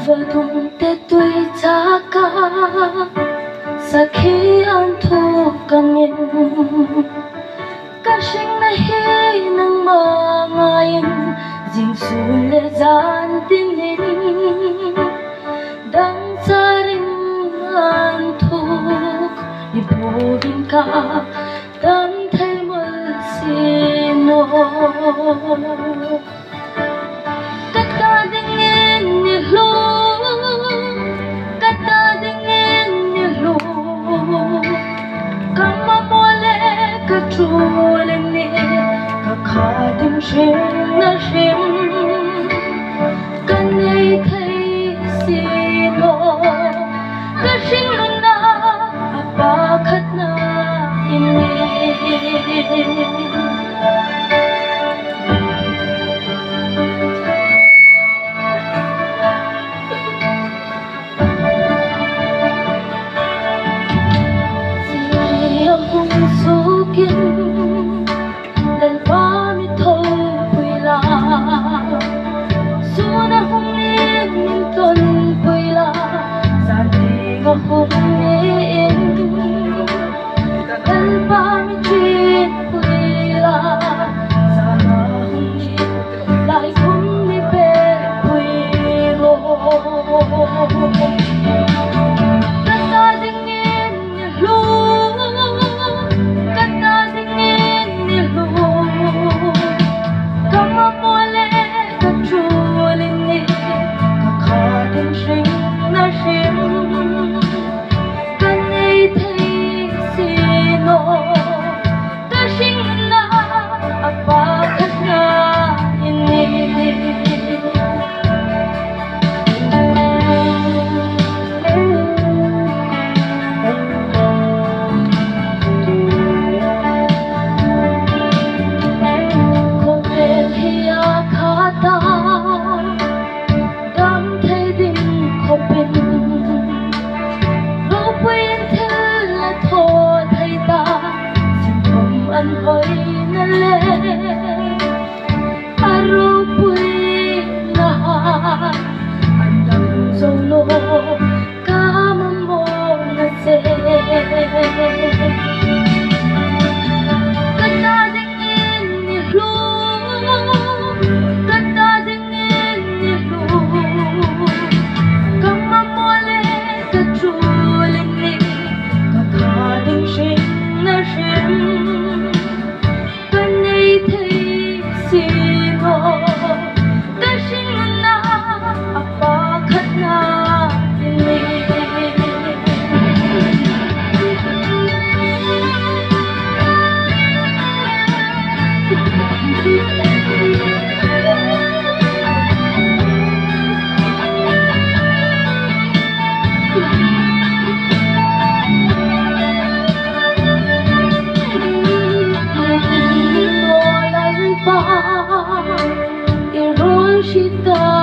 vợ thùng tê tuy cha ca sa khi an thu càng yên ca sinh na hi nang ma ngayon ding sule gian tin hin dang sa rin an thuk ni bovin ka dam thay mul sino kata dingin ni lu kata dingin ni lu kama mole ka chule ni ka khadim shim na shim kanai thai sino ka shing na apa khat na ini lần ba mi thôi quỳ la suna hung lên min ton quỳ la san đi ngõ hung lên lần ba mi chuyện quỳ la sana hung chuyện lại không mi về quỳ lo anh hỏi na lệ aro pui na anh đam dòng lô cam mô na se kata dingin ni lu kata dingin ni lu kama mole ka chule ni ka khadim shim na shim Shita